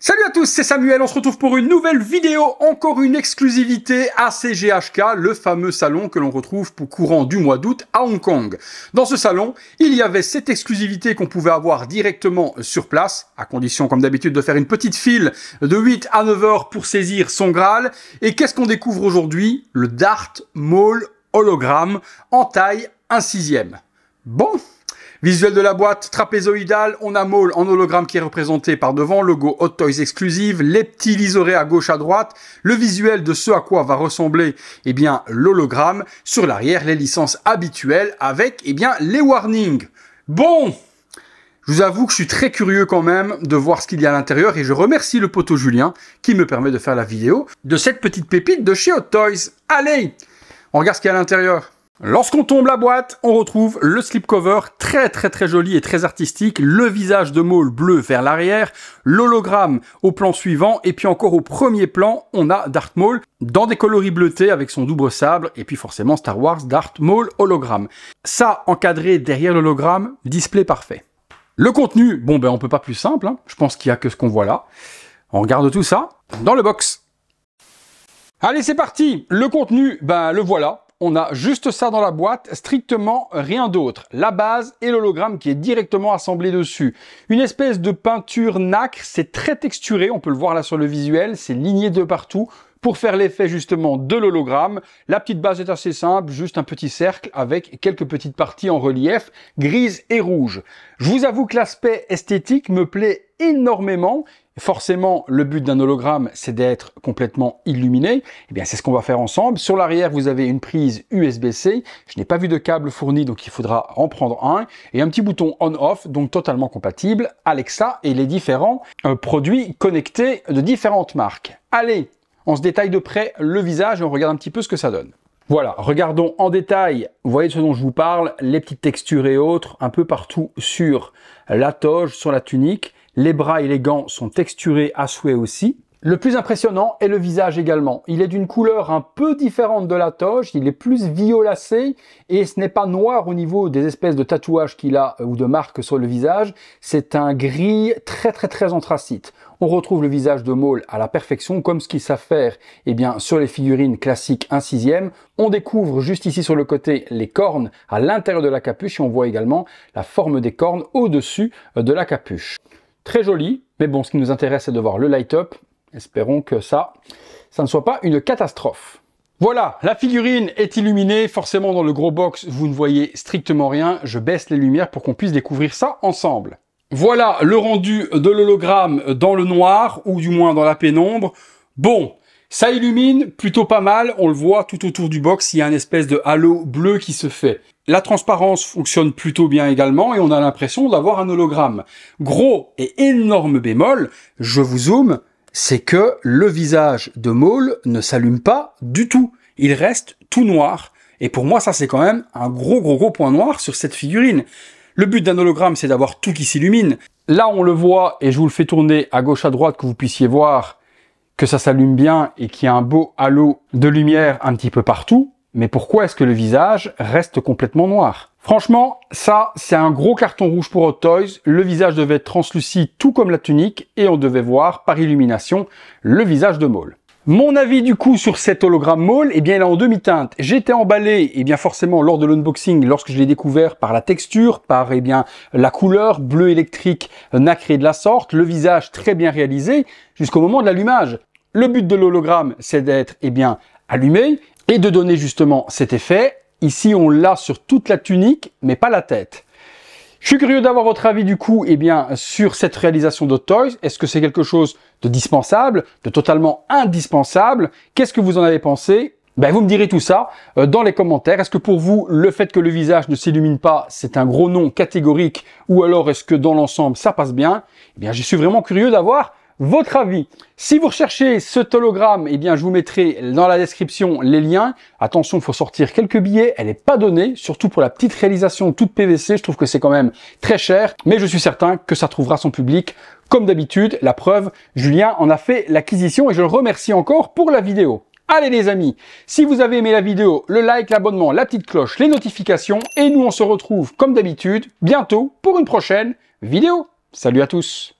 Salut à tous, c'est Samuel, on se retrouve pour une nouvelle vidéo, encore une exclusivité ACGHK, le fameux salon que l'on retrouve pour courant du mois d'août à Hong Kong. Dans ce salon, il y avait cette exclusivité qu'on pouvait avoir directement sur place, à condition comme d'habitude de faire une petite file de 8 à 9 heures pour saisir son Graal. Et qu'est-ce qu'on découvre aujourd'hui? Le Darth Maul hologramme en taille 1/6. Bon. Visuel de la boîte trapézoïdale, on a Maul en hologramme qui est représenté par devant, logo Hot Toys Exclusive, les petits liserés à gauche à droite, le visuel de ce à quoi va ressembler l'hologramme, sur l'arrière les licences habituelles avec les warnings. Bon, je vous avoue que je suis très curieux quand même de voir ce qu'il y a à l'intérieur et je remercie le poteau Julien qui me permet de faire la vidéo de cette petite pépite de chez Hot Toys. Allez, on regarde ce qu'il y a à l'intérieur. Lorsqu'on tombe la boîte, on retrouve le slipcover très joli et très artistique, le visage de Maul bleu vers l'arrière, l'hologramme au plan suivant, et puis encore au premier plan, on a Darth Maul dans des coloris bleutés avec son double sabre, et puis forcément Star Wars Darth Maul hologramme. Ça encadré derrière l'hologramme, display parfait. Le contenu, bon on peut pas plus simple, hein. Je pense qu'il y a que ce qu'on voit là. On regarde tout ça dans le box. Allez c'est parti, le contenu, le voilà. On a juste ça dans la boîte, strictement rien d'autre. La base et l'hologramme qui est directement assemblé dessus. Une espèce de peinture nacre, c'est très texturé, on peut le voir là sur le visuel, c'est ligné de partout pour faire l'effet justement de l'hologramme. La petite base est assez simple, juste un petit cercle avec quelques petites parties en relief, grises et rouges. Je vous avoue que l'aspect esthétique me plaît énormément. Forcément, le but d'un hologramme, c'est d'être complètement illuminé. C'est ce qu'on va faire ensemble. Sur l'arrière, vous avez une prise USB-C. Je n'ai pas vu de câble fourni, donc il faudra en prendre un. Et un petit bouton on-off, donc totalement compatible, Alexa et les différents produits connectés de différentes marques. Allez, on se détaille de près le visage et on regarde un petit peu ce que ça donne. Voilà, regardons en détail, vous voyez de ce dont je vous parle, les petites textures et autres, un peu partout sur la toge, sur la tunique. Les bras et les gants sont texturés à souhait aussi. Le plus impressionnant est le visage également. Il est d'une couleur un peu différente de la toge, il est plus violacé et ce n'est pas noir au niveau des espèces de tatouages qu'il a ou de marques sur le visage. C'est un gris très anthracite. On retrouve le visage de Maul à la perfection comme ce qu'ils savent faire sur les figurines classiques 1/6. On découvre juste ici sur le côté les cornes à l'intérieur de la capuche et on voit également la forme des cornes au-dessus de la capuche. Très joli, mais bon, ce qui nous intéresse, c'est de voir le light-up. Espérons que ça ne soit pas une catastrophe. Voilà, la figurine est illuminée. Forcément, dans le gros box, vous ne voyez strictement rien. Je baisse les lumières pour qu'on puisse découvrir ça ensemble. Voilà le rendu de l'hologramme dans le noir, ou du moins dans la pénombre. Bon, ça illumine plutôt pas mal. On le voit tout autour du box, il y a une espèce de halo bleu qui se fait. La transparence fonctionne plutôt bien également et on a l'impression d'avoir un hologramme. Gros et énorme bémol, je vous zoome, c'est que le visage de Maul ne s'allume pas du tout. Il reste tout noir. Et pour moi, ça c'est quand même un gros point noir sur cette figurine. Le but d'un hologramme, c'est d'avoir tout qui s'illumine. Là, on le voit, et je vous le fais tourner à gauche à droite que vous puissiez voir que ça s'allume bien et qu'il y a un beau halo de lumière un petit peu partout. Mais pourquoi est-ce que le visage reste complètement noir? Franchement, ça, c'est un gros carton rouge pour Hot Toys. Le visage devait être translucide tout comme la tunique et on devait voir par illumination le visage de Maul. Mon avis du coup sur cet hologramme Maul, il est en demi-teinte. J'ai été emballé, forcément lors de l'unboxing, lorsque je l'ai découvert, par la texture, par la couleur bleu électrique nacré de la sorte, le visage très bien réalisé, jusqu'au moment de l'allumage. Le but de l'hologramme, c'est d'être allumé et de donner justement cet effet. Ici, on l'a sur toute la tunique, mais pas la tête. Je suis curieux d'avoir votre avis du coup sur cette réalisation d'Hot Toys. Est-ce que c'est quelque chose de dispensable, de totalement indispensable? Qu'est-ce que vous en avez pensé? Vous me direz tout ça dans les commentaires. Est-ce que pour vous, le fait que le visage ne s'illumine pas, c'est un gros non catégorique? Ou alors est-ce que dans l'ensemble, ça passe bien? Je suis vraiment curieux d'avoir votre avis. Si vous recherchez cet hologramme, je vous mettrai dans la description les liens. Attention, il faut sortir quelques billets, elle n'est pas donnée, surtout pour la petite réalisation toute PVC, je trouve que c'est quand même très cher, mais je suis certain que ça trouvera son public comme d'habitude. La preuve, Julien en a fait l'acquisition et je le remercie encore pour la vidéo. Allez les amis, si vous avez aimé la vidéo, le like, l'abonnement, la petite cloche, les notifications, et nous on se retrouve comme d'habitude bientôt pour une prochaine vidéo. Salut à tous!